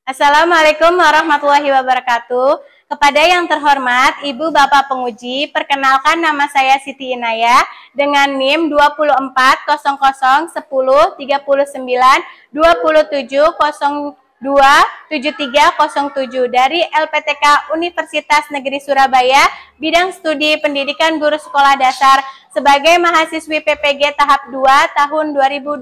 Assalamualaikum warahmatullahi wabarakatuh. Kepada yang terhormat Ibu Bapak Penguji, perkenalkan nama saya Siti Inaya dengan NIM 2400101027027307 dari LPTK Universitas Negeri Surabaya, bidang studi pendidikan guru sekolah dasar sebagai mahasiswi PPG tahap 2 tahun 2025.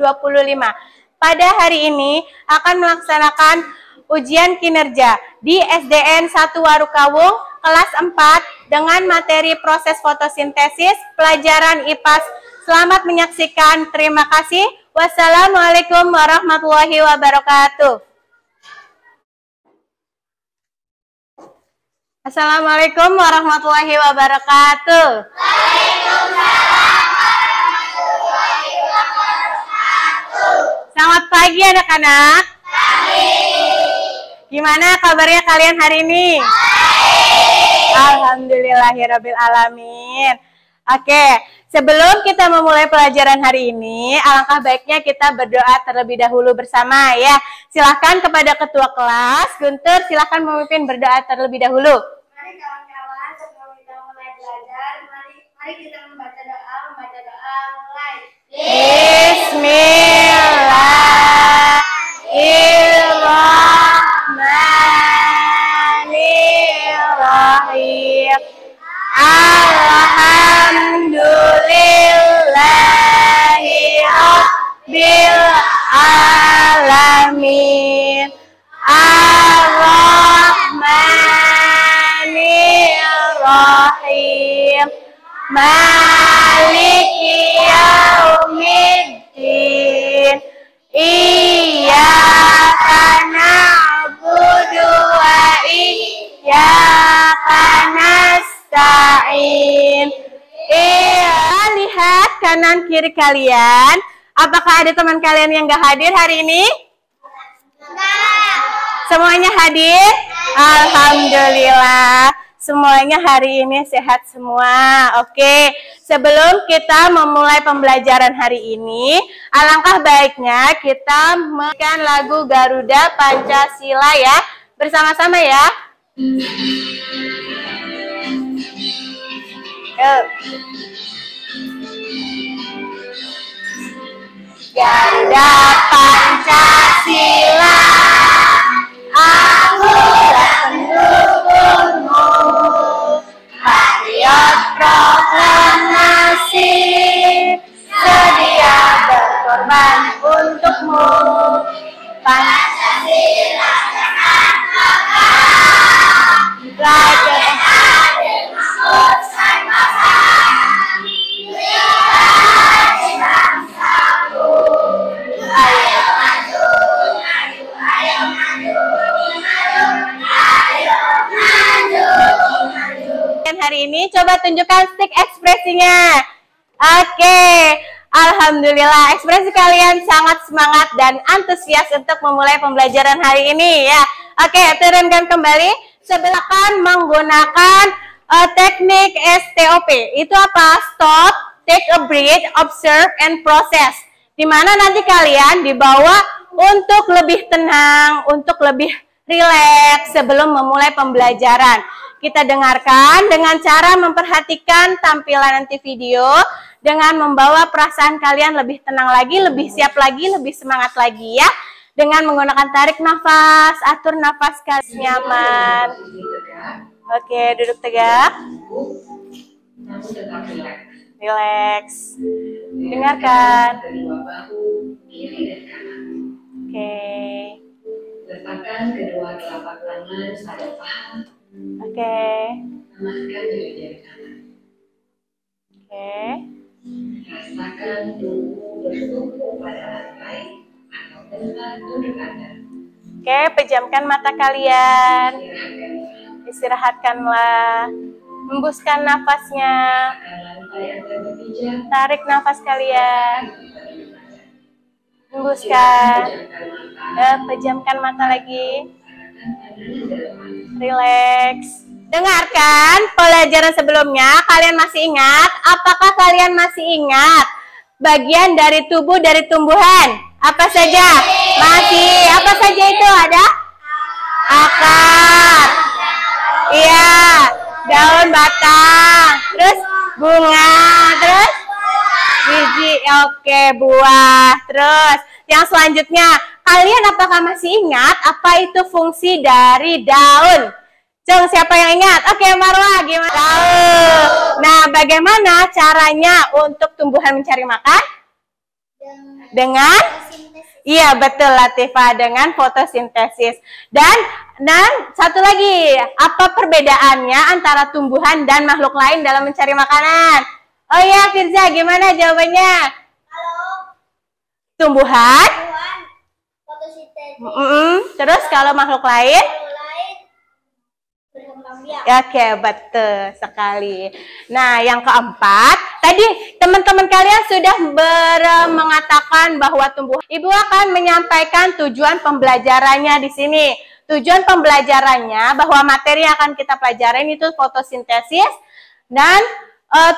Pada hari ini akan melaksanakan ujian kinerja di SDN 1 Warukawung kelas 4 dengan materi proses fotosintesis pelajaran IPAS. Selamat menyaksikan. Terima kasih. Wassalamualaikum warahmatullahi wabarakatuh. Assalamualaikum warahmatullahi wabarakatuh. Waalaikumsalam warahmatullahi wabarakatuh. Selamat pagi anak-anak. Gimana kabarnya kalian hari ini? Alhamdulillahirabbil alamin. Oke, sebelum kita memulai pelajaran hari ini, alangkah baiknya kita berdoa terlebih dahulu bersama ya. Silahkan kepada ketua kelas, Guntur, silahkan memimpin berdoa terlebih dahulu. Mari kawan-kawan, sebelum kita mulai belajar, mari kita membaca doa mulai. Bismillahirrahmanirrahim. Alhamdulillahirabbil alamin. Ar-Rahmanirrahim. Maliki yaumiddin. Iyyaka na'budu wa iyyaka nasta'in. Lihat kanan kiri kalian. Apakah ada teman kalian yang gak hadir hari ini? Semuanya hadir? Alhamdulillah. Semuanya hari ini sehat semua. Oke, sebelum kita memulai pembelajaran hari ini, alangkah baiknya kita menyanyikan lagu Garuda Pancasila ya. Bersama-sama ya. Garuda Pancasila, aku pendukungmu, patriot proklamasi, sedia berkorban untukmu. Pancasila dengan kokoh, belajar hadir makmur bangsa, bangsaku. Ayo maju, maju, ayo maju, maju, ayo maju, maju. Hari ini coba tunjukkan stick ekspresinya. Oke, alhamdulillah ekspresi kalian sangat semangat dan antusias untuk memulai pembelajaran hari ini ya. Oke, turunkan kembali. Silakan menggunakan teknik STOP. Itu apa? Stop, take a breath, observe, and process. Dimana nanti kalian dibawa untuk lebih tenang, untuk lebih rileks sebelum memulai pembelajaran. Kita dengarkan dengan cara memperhatikan tampilan nanti video, dengan membawa perasaan kalian lebih tenang lagi, lebih siap lagi, lebih semangat lagi ya. Dengan menggunakan tarik nafas, atur nafas kalian nyaman. Oke, duduk tegak. Relax. Dengarkan. Oke. Letakkan kedua telapak tangan pada paha. Oke. Amankan jari kanan. Oke. Rasakan tubuh bertumpu pada lantai atau tempat duduk Anda. Oke, pejamkan mata kalian. Istirahatkanlah. Hembuskan nafasnya. Tarik nafas kalian. Hembuskan. Pejamkan mata lagi. Relax. Dengarkan pelajaran sebelumnya. Kalian masih ingat? Apakah kalian masih ingat bagian dari tubuh dari tumbuhan? Apa saja? Masih. Apa saja itu? Ada? akar. Iya, daun, batang. Terus bunga, terus biji. Oke, buah. Terus yang selanjutnya, kalian apakah masih ingat apa itu fungsi dari daun? Cung, siapa yang ingat? Oke, Marwa, gimana? Tahu. Nah, bagaimana caranya untuk tumbuhan mencari makan? Dengan? Iya, betul Latifah, dengan fotosintesis. Dan satu lagi, apa perbedaannya antara tumbuhan dan makhluk lain dalam mencari makanan? Oh ya, Firza, gimana jawabannya? Kalau Tumbuhan? fotosintesis, Terus kalau makhluk lain? kalau lain berkembang biak. Oke, betul sekali. Nah, yang keempat, tadi teman-teman kalian sudah mengatakan bahwa tumbuhan. Ibu akan menyampaikan tujuan pembelajarannya di sini. Tujuan pembelajarannya bahwa materi yang akan kita pelajarin itu fotosintesis, dan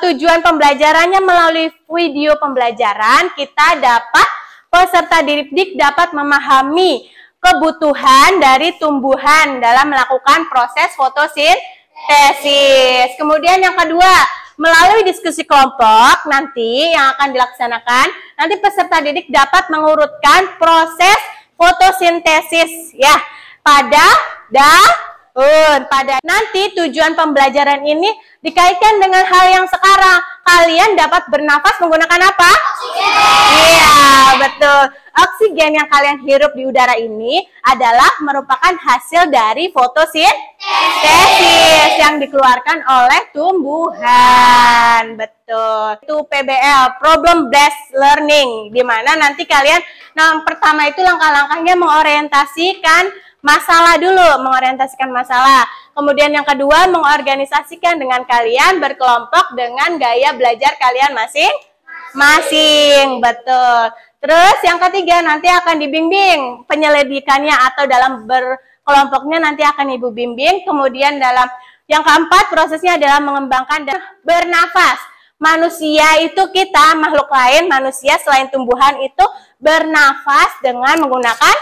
tujuan pembelajarannya melalui video pembelajaran kita dapat peserta didik dapat memahami kebutuhan dari tumbuhan dalam melakukan proses fotosintesis. Kemudian yang kedua, melalui diskusi kelompok nanti yang akan dilaksanakan, nanti peserta didik dapat mengurutkan proses fotosintesis ya pada daun. Nanti tujuan pembelajaran ini dikaitkan dengan hal yang sekarang. Kalian dapat bernafas menggunakan apa? Iya, betul. Oksigen yang kalian hirup di udara ini adalah merupakan hasil dari fotosintesis yang dikeluarkan oleh tumbuhan. Betul. Itu PBL, Problem Based Learning, di mana nanti kalian, pertama itu langkah-langkahnya mengorientasikan masalah dulu, mengorientasikan masalah. Kemudian yang kedua, mengorganisasikan dengan kalian berkelompok dengan gaya belajar kalian masing-masing. Betul. Terus yang ketiga, nanti akan dibimbing penyelidikannya atau dalam berkelompoknya nanti akan Ibu bimbing. Kemudian dalam yang keempat, prosesnya adalah mengembangkan dan bernafas. Manusia itu kita, makhluk lain, manusia selain tumbuhan itu bernafas dengan menggunakan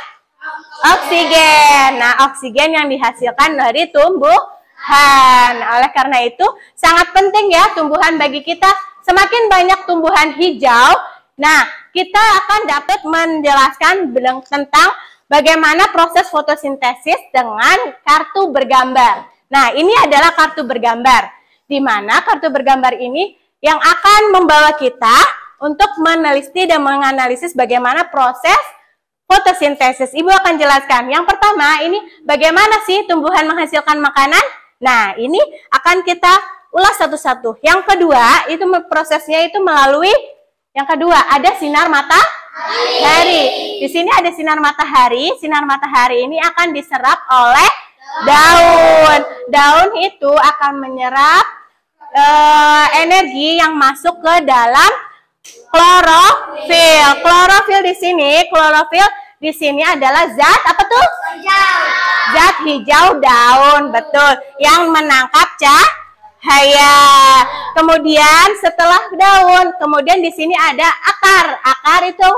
oksigen. Nah, oksigen yang dihasilkan dari tumbuhan. Oleh karena itu, sangat penting ya tumbuhan bagi kita. Semakin banyak tumbuhan hijau, nah, kita akan dapat menjelaskan tentang bagaimana proses fotosintesis dengan kartu bergambar. Nah, ini adalah kartu bergambar, di mana kartu bergambar ini yang akan membawa kita untuk meneliti dan menganalisis bagaimana proses fotosintesis. Ibu akan jelaskan. Yang pertama, ini bagaimana sih tumbuhan menghasilkan makanan? Nah, ini akan kita ulas satu-satu. Yang kedua, itu prosesnya itu melalui yang kedua, ada sinar matahari. Di sini ada sinar matahari. Sinar matahari ini akan diserap oleh daun. Daun itu akan menyerap energi yang masuk ke dalam klorofil. Klorofil di sini adalah zat apa tuh? Zat hijau daun, betul. Yang menangkap cahaya. Kemudian setelah daun, kemudian di sini ada akar. Akar itu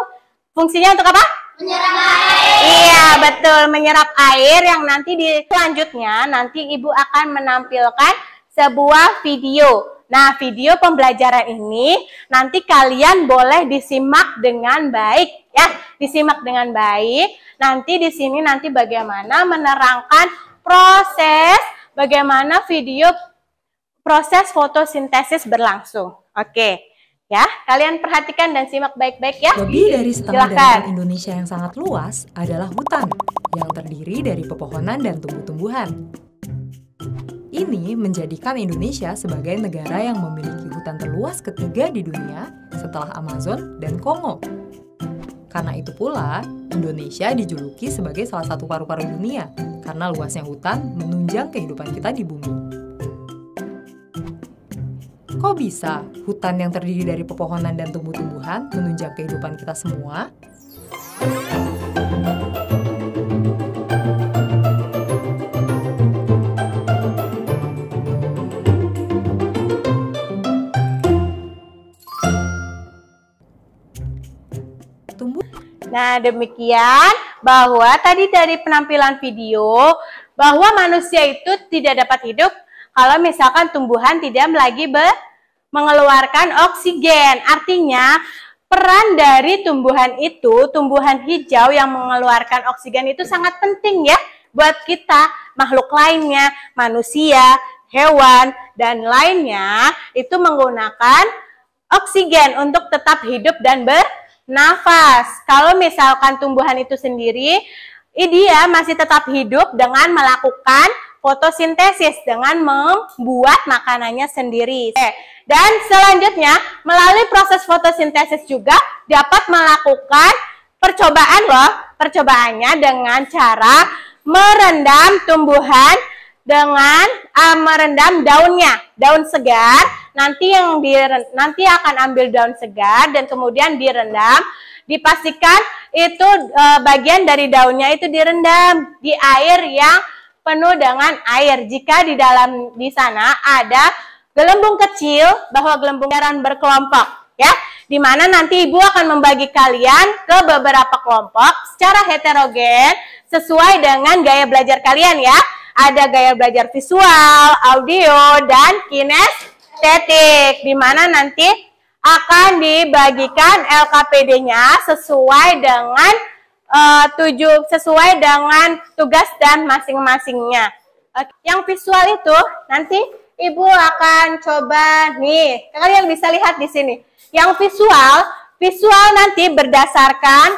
fungsinya untuk apa? Menyerap air. Iya, betul, menyerap air yang nanti selanjutnya nanti Ibu akan menampilkan sebuah video. Nah, video pembelajaran ini nanti kalian boleh disimak dengan baik ya, disimak dengan baik. Nanti di sini nanti bagaimana menerangkan proses bagaimana video proses fotosintesis berlangsung. Oke. Ya, kalian perhatikan dan simak baik-baik ya. Lebih dari setengah dari Indonesia yang sangat luas adalah hutan yang terdiri dari pepohonan dan tumbuh-tumbuhan. Ini menjadikan Indonesia sebagai negara yang memiliki hutan terluas ketiga di dunia setelah Amazon dan Kongo. Karena itu pula, Indonesia dijuluki sebagai salah satu paru-paru dunia karena luasnya hutan menunjang kehidupan kita di bumi. Kok bisa hutan yang terdiri dari pepohonan dan tumbuh-tumbuhan menunjang kehidupan kita semua? Nah, demikian bahwa tadi dari penampilan video bahwa manusia itu tidak dapat hidup kalau misalkan tumbuhan tidak lagi mengeluarkan oksigen. Artinya peran dari tumbuhan itu, tumbuhan hijau yang mengeluarkan oksigen itu sangat penting ya buat kita, makhluk lainnya, manusia, hewan, dan lainnya itu menggunakan oksigen untuk tetap hidup dan bernafas. Kalau misalkan tumbuhan itu sendiri, dia masih tetap hidup dengan melakukan fotosintesis, dengan membuat makanannya sendiri. Dan selanjutnya, melalui proses fotosintesis juga dapat melakukan percobaan loh. Percobaannya dengan cara merendam tumbuhan dengan merendam daunnya, daun segar. Nanti akan ambil daun segar dan kemudian direndam. Dipastikan itu bagian dari daunnya itu direndam di air yang penuh dengan air. Jika di sana ada gelembung kecil, bahwa gelembung berkelompok, ya, di mana nanti ibu akan membagi kalian ke beberapa kelompok secara heterogen sesuai dengan gaya belajar kalian ya. Ada gaya belajar visual, audio, dan kinestetik, di mana nanti akan dibagikan LKPD-nya sesuai dengan tugas dan masing-masingnya. Yang visual itu nanti ibu akan coba nih, kalian bisa lihat di sini. Yang visual nanti berdasarkan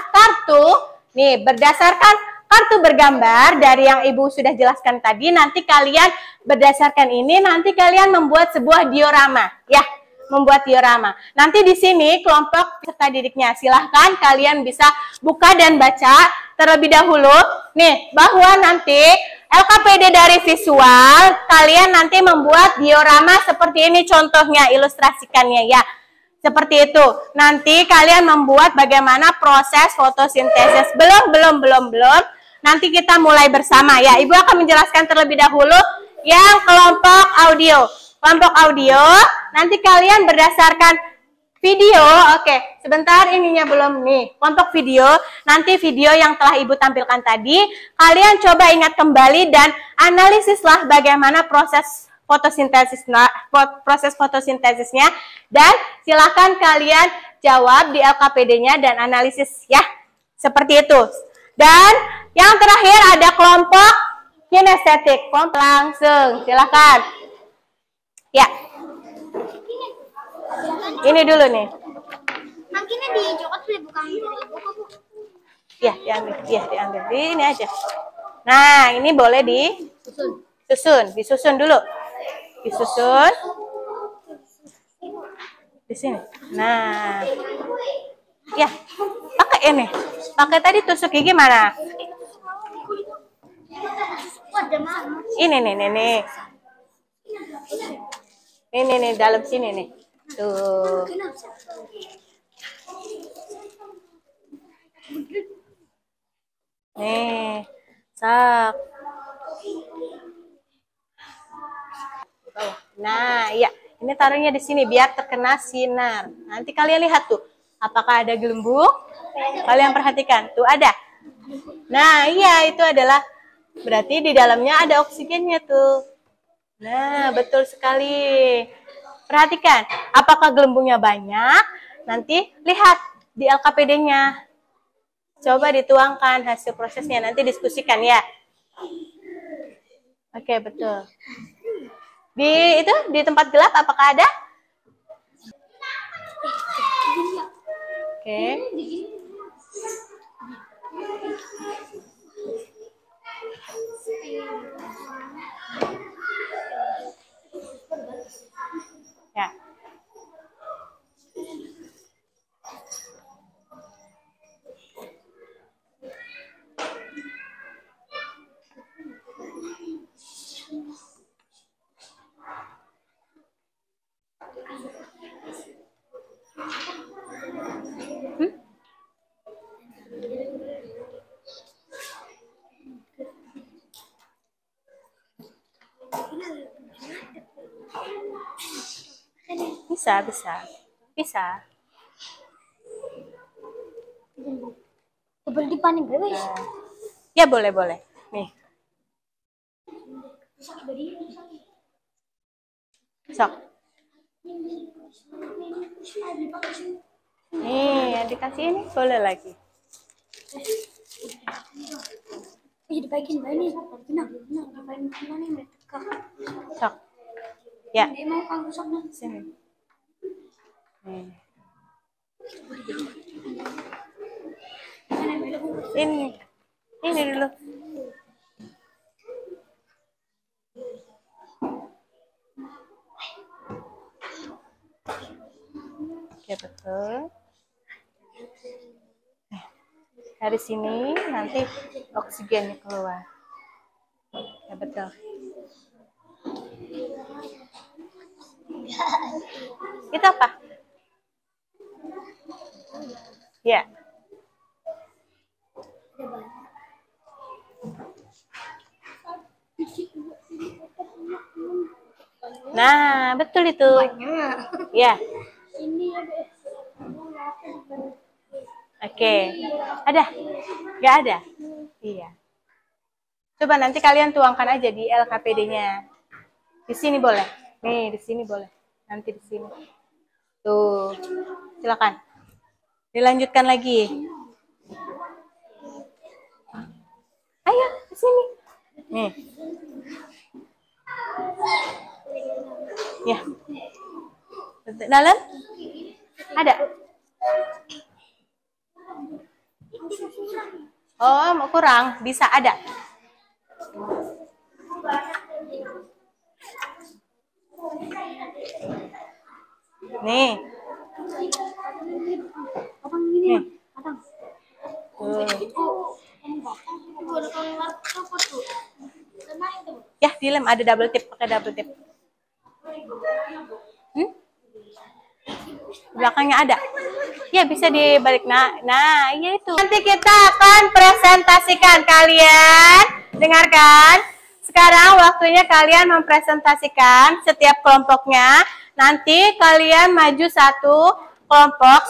kartu bergambar dari yang ibu sudah jelaskan tadi. Nanti kalian berdasarkan ini, nanti kalian membuat sebuah diorama, ya, membuat diorama. Nanti di sini kelompok peserta didiknya, silahkan kalian bisa buka dan baca terlebih dahulu. Nih, bahwa nanti LKPD dari visual, kalian nanti membuat diorama seperti ini contohnya, ilustrasikannya ya. Seperti itu. Nanti kalian membuat bagaimana proses fotosintesis. Belum. Nanti kita mulai bersama ya. Ibu akan menjelaskan terlebih dahulu yang kelompok audio. Kelompok audio, nanti kalian berdasarkan video, oke, sebentar ininya belum nih. Kelompok video, nanti video yang telah ibu tampilkan tadi, kalian coba ingat kembali dan analisislah bagaimana proses fotosintesisnya, dan silakan kalian jawab di LKPD-nya dan analisis ya. Seperti itu. Dan yang terakhir ada kelompok kinestetik. Langsung, silakan. Ya. Ini dulu nih. Mangkina di Jokot boleh buka dari ibu kok, Bu? Ya, diambil. Iya, diambil. Ini aja. Nah, ini boleh disusun dulu. Disusun. Di sini. Nah. Ya, pakai ini. Pakai tadi tusuk gigi mana? Ini nih. Ini dalam sini nih. Tuh. Nih, sak. Nah, iya. Ini taruhnya di sini biar terkena sinar. Nanti kalian lihat tuh, apakah ada gelembung? Kalian perhatikan, tuh ada. Nah, iya itu adalah berarti di dalamnya ada oksigennya tuh. Nah, betul sekali. Perhatikan, apakah gelembungnya banyak? Nanti lihat di LKPD-nya. Coba dituangkan hasil prosesnya, nanti diskusikan ya. Oke, betul. Di tempat gelap apakah ada? Oke. Ya. Bisa. Coba dipanen guys. Ya boleh boleh. Nih. Sok. Nih, yang dikasih ini boleh lagi. Dibagiin ini. Dibagiin mana mereka? Sok. Ya. Ini mau kang rusaknya. Sini. Nih. Ini dulu. Ya betul. Dari sini nanti oksigennya keluar. Ya betul. Itu apa? Ya. Nah, betul itu. Ya. Oke. Ada? Nggak ada? Iya. Coba nanti kalian tuangkan aja di LKPD-nya. Di sini boleh. Nih, di sini boleh. Nanti di sini. Tuh. Silakan. Dilanjutkan lagi. Ayo, di sini. Nih. Ya. Dalam? Ada? Oh, mau kurang? Bisa ada. Nih. Nih. Ya, dilem ada double tip, pakai double tip. Belakangnya ada. Ya, bisa dibalik. Nah, iya itu. Nanti kita akan presentasikan, kalian dengarkan. Sekarang waktunya kalian mempresentasikan setiap kelompoknya. Nanti kalian maju satu kelompok,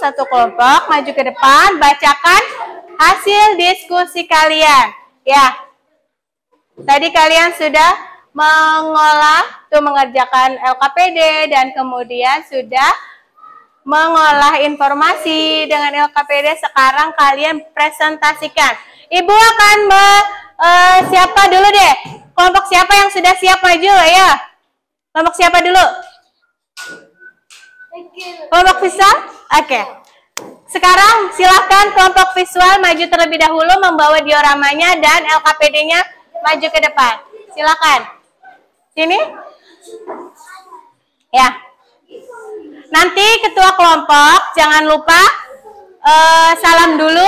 maju ke depan, bacakan hasil diskusi kalian. Ya. Tadi kalian sudah mengerjakan LKPD dan kemudian sudah mengolah informasi dengan LKPD. Sekarang kalian presentasikan. Ibu akan siapa dulu deh? Kelompok siapa yang sudah siap maju? Ayo. Kelompok siapa dulu? Kelompok visual? Oke. Sekarang silahkan kelompok visual maju terlebih dahulu membawa dioramanya dan LKPD-nya maju ke depan. Silakan. Sini. Ya. Nanti ketua kelompok jangan lupa salam dulu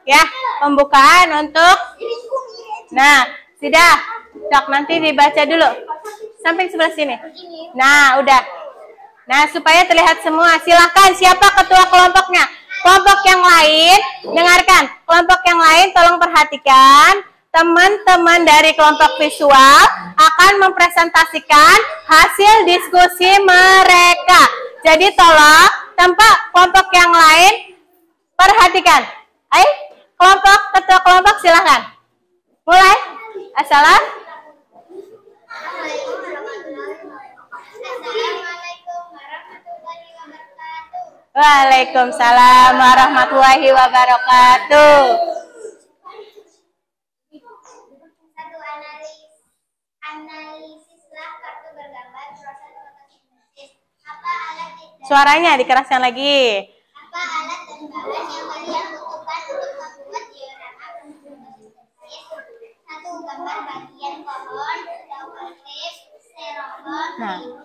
ya, pembukaan untuk. Nah, sudah. Cok, nanti dibaca dulu. Sampai sebelah sini. Nah, udah. Nah, supaya terlihat semua. Silahkan siapa ketua kelompoknya. Kelompok yang lain, dengarkan. Kelompok yang lain tolong perhatikan. Teman-teman dari kelompok visual akan mempresentasikan hasil diskusi mereka. Jadi tolong tempat kelompok yang lain perhatikan. Ayo, ketua kelompok silahkan. Mulai. Assalamualaikum warahmatullahi wabarakatuh. Waalaikumsalam warahmatullahi wabarakatuh. Satu, analisislah kartu bergambar proses fotosintesis. Apa alat Suaranya dikeraskan lagi. Apa alat dan bahan yang kalian butuhkan untuk membuat diorama fotosintesis? Satu, gambar bagian pohon, double tape, styrofoam,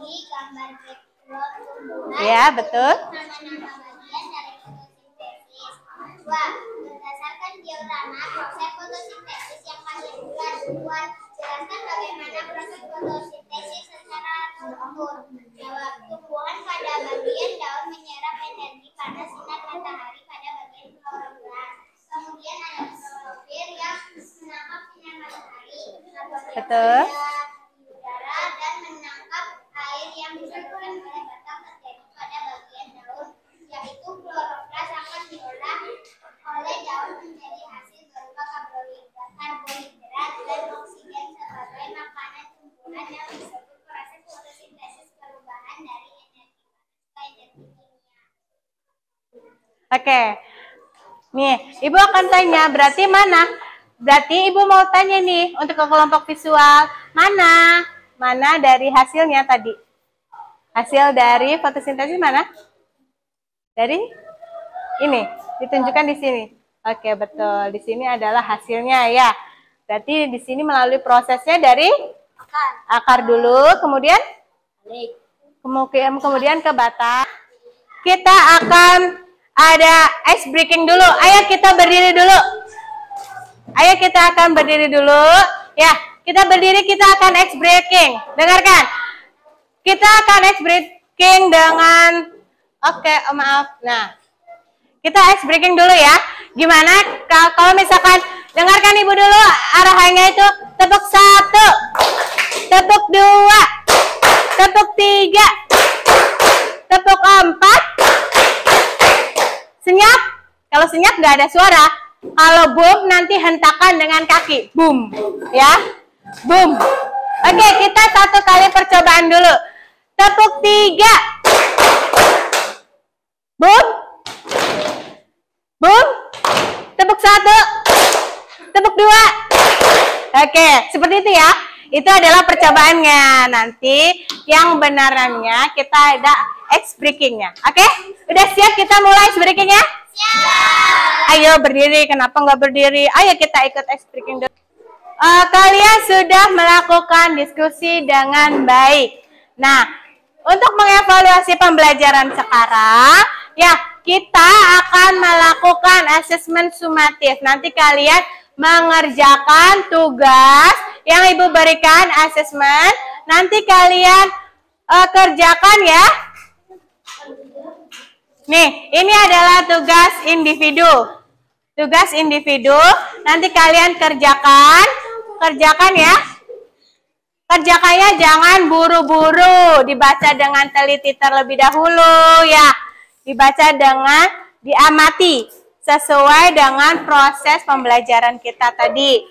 ini gambar background tumbuhan. Ya, betul. Nama-nama bagian dari fotosintesis. Dua, berdasarkan diorama proses fotosintesis yang kalian buat, jelaskan bagaimana proses fotosintesis secara terukur. Jawab, tumbuhan pada bagian daun menyerap energi panas sinar matahari pada bagian klorofil. Kemudian ada klorofil yang menangkap sinar matahari, Betul. udara dan menangkap air yang disebabkan oleh batang terjadi pada bagian daun, yaitu klorofil akan diolah oleh daun menjadi hasil Oke. Nih, Ibu akan tanya, berarti mana? Berarti Ibu mau tanya nih, untuk ke kelompok visual, mana dari hasilnya tadi? Hasil dari fotosintesis mana? Dari ini, ditunjukkan di sini. Oke, betul. Di sini adalah hasilnya ya. Berarti di sini melalui prosesnya dari akar dulu, kemudian ke batang. Kita akan ada ice breaking dulu. Ayo kita berdiri dulu. Ayo kita akan berdiri dulu. Ya, kita berdiri, kita akan ice breaking. Dengarkan. Kita akan ice breaking dengan maaf. Nah, kita ice breaking dulu ya. Gimana kalau misalkan dengarkan Ibu dulu arahannya itu tepuk 1, tepuk 2, tepuk 3, tepuk 4. Senyap. Kalau senyap nggak ada suara. Kalau boom nanti hentakan dengan kaki. Boom. Ya. Boom. Oke, kita satu kali percobaan dulu. Tepuk 3. Boom. Boom. Tepuk 1. Tepuk 2. Oke, seperti itu ya. Itu adalah percobaannya. Nanti yang benarannya kita ada ice breaking-nya. Oke? Udah siap kita mulai ice breaking-nya? Siap. Ayo berdiri. Kenapa nggak berdiri? Ayo kita ikut ice breaking dulu. Kalian sudah melakukan diskusi dengan baik. Nah, untuk mengevaluasi pembelajaran sekarang, ya kita akan melakukan asesmen sumatif. Nanti kalian mengerjakan tugas yang Ibu berikan asesmen. Nanti kalian kerjakan ya. Nih, ini adalah tugas individu. Tugas individu. Nanti kalian kerjakan ya. Kerjakannya jangan buru-buru, dibaca dengan teliti terlebih dahulu ya. Dibaca dengan diamati sesuai dengan proses pembelajaran kita tadi.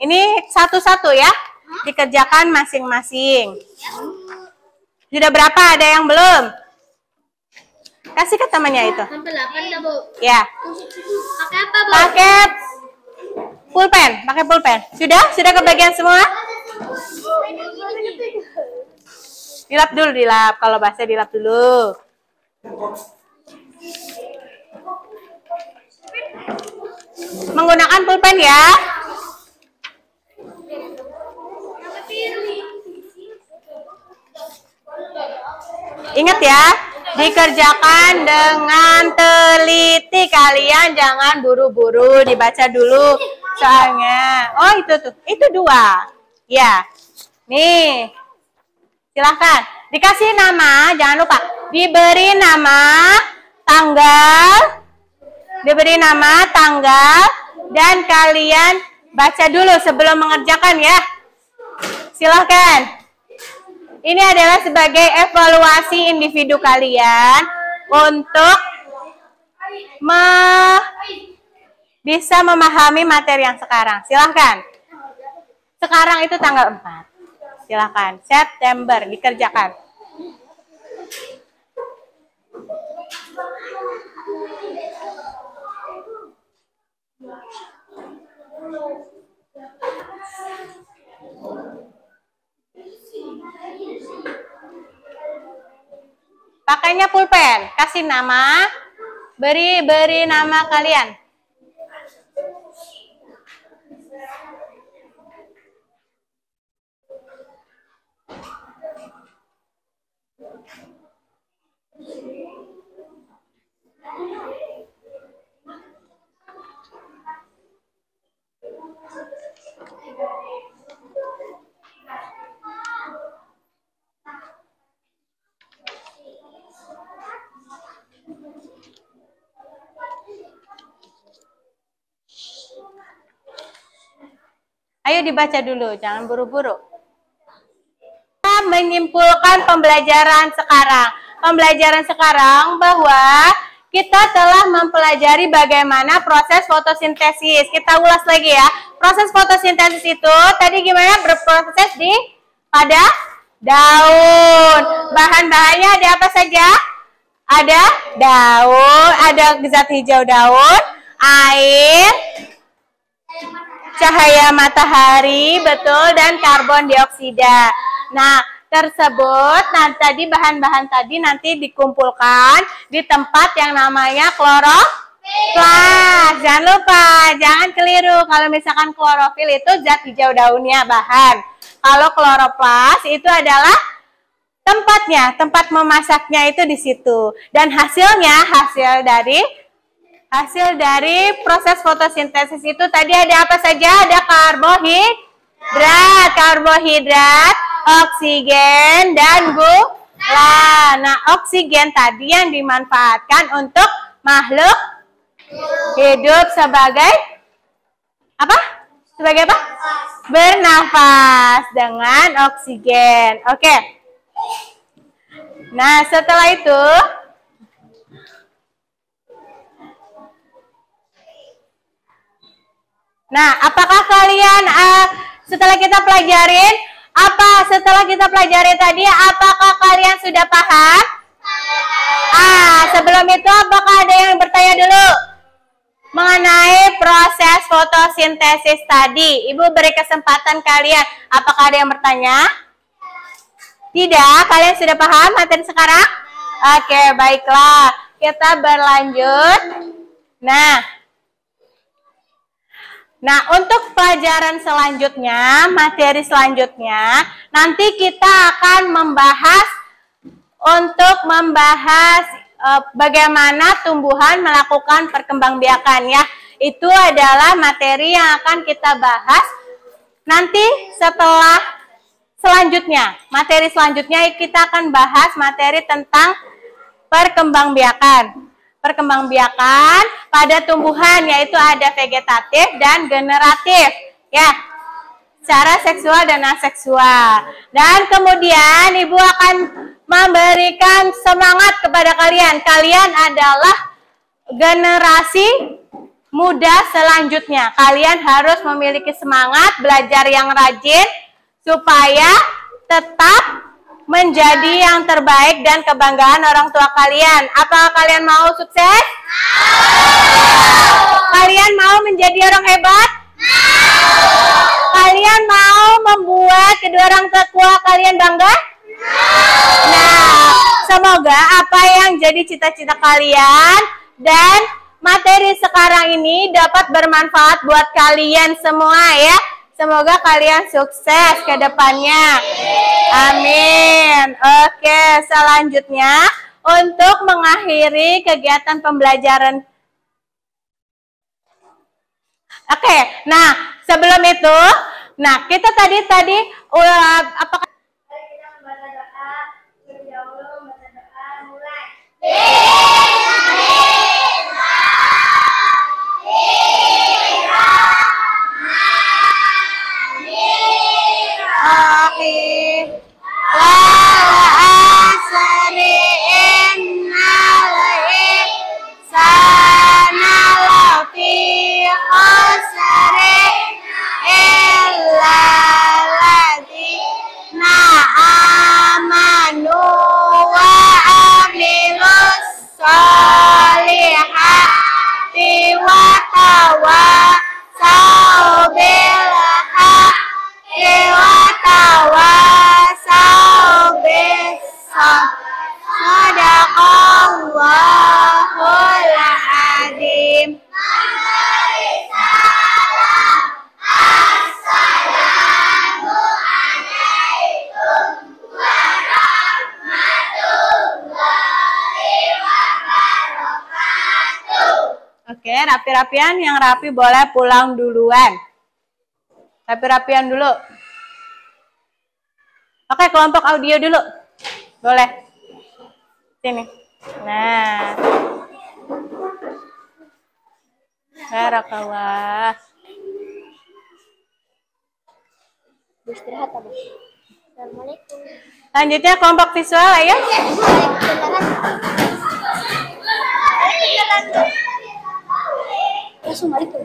Ini satu-satu ya, dikerjakan masing-masing. Sudah berapa? Ada yang belum? Kasih ke temannya itu. Sampai 8 Bu. Ya. Pakai apa, Bu? Pakai pulpen, Sudah kebagian semua? Dilap dulu, kalau bahasa dilap dulu. Menggunakan pulpen ya. Ingat ya, dikerjakan dengan teliti. Kalian jangan buru-buru, dibaca dulu soalnya. Oh, itu 2. Ya. Nih. Silahkan. Dikasih nama, jangan lupa. Diberi nama, tanggal, dan kalian baca dulu sebelum mengerjakan ya. Silahkan. Ini adalah sebagai evaluasi individu kalian untuk bisa memahami materi yang sekarang. Silahkan. Sekarang itu tanggal 4. Silahkan. September dikerjakan. Pakainya pulpen, kasih nama, beri nama kalian. Ayo dibaca dulu, jangan buru-buru. Kita menyimpulkan pembelajaran sekarang. Pembelajaran sekarang bahwa kita telah mempelajari bagaimana proses fotosintesis. Kita ulas lagi ya. Proses fotosintesis itu tadi gimana berproses pada daun. Bahan-bahannya ada apa saja? Ada daun, ada zat hijau daun, air, cahaya matahari, betul, dan karbon dioksida. Nah, tersebut, nah tadi bahan-bahan tadi nanti dikumpulkan di tempat yang namanya klorofil. Jangan lupa, jangan keliru. Kalau misalkan klorofil itu zat hijau daunnya bahan. Kalau kloroplas itu adalah tempatnya, tempat memasaknya itu di situ. Dan hasilnya, hasil dari proses fotosintesis itu tadi ada apa saja? Ada karbohidrat, oksigen, dan gula. Nah, oksigen tadi yang dimanfaatkan untuk makhluk hidup sebagai apa? Sebagai apa? Bernafas dengan oksigen. Oke. Nah, setelah itu apakah kalian setelah kita pelajari tadi, apakah kalian sudah paham? Sebelum itu apakah ada yang bertanya dulu mengenai proses fotosintesis tadi? Ibu beri kesempatan kalian. Apakah ada yang bertanya? Tidak? Kalian sudah paham materi sekarang? Oke, baiklah. Kita berlanjut. Nah, untuk pelajaran selanjutnya, materi selanjutnya, nanti kita akan membahas bagaimana tumbuhan melakukan perkembangbiakan ya. Itu adalah materi yang akan kita bahas nanti materi selanjutnya kita akan bahas materi tentang perkembangbiakan. Perkembangbiakan pada tumbuhan yaitu ada vegetatif dan generatif ya. Secara seksual dan aseksual. Dan kemudian Ibu akan memberikan semangat kepada kalian. Kalian adalah generasi muda selanjutnya. Kalian harus memiliki semangat, belajar yang rajin supaya tetap menjadi yang terbaik dan kebanggaan orang tua kalian. Apakah kalian mau sukses? Kalian mau menjadi orang hebat? Kalian mau membuat kedua orang tua kalian bangga? Nah, semoga apa yang jadi cita-cita kalian dan materi sekarang ini dapat bermanfaat buat kalian semua ya. Semoga kalian sukses ke depannya. Amin. Oke, selanjutnya untuk mengakhiri kegiatan pembelajaran. Oke, nah sebelum itu, nah kita tadi apakah Mari kita membaca doa. Terlebih dahulu membaca doa mulai. Oke, rapi-rapian yang rapi boleh pulang duluan. Rapi-rapian dulu. Oke, kelompok audio dulu. Boleh. Sini. Nah. Barakallah. Istirahat apa? Assalamualaikum. Lanjutnya kelompok visual, ayo. Assalamualaikum.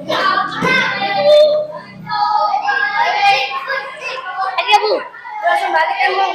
Ayo Bu, langsung balik kan Bu.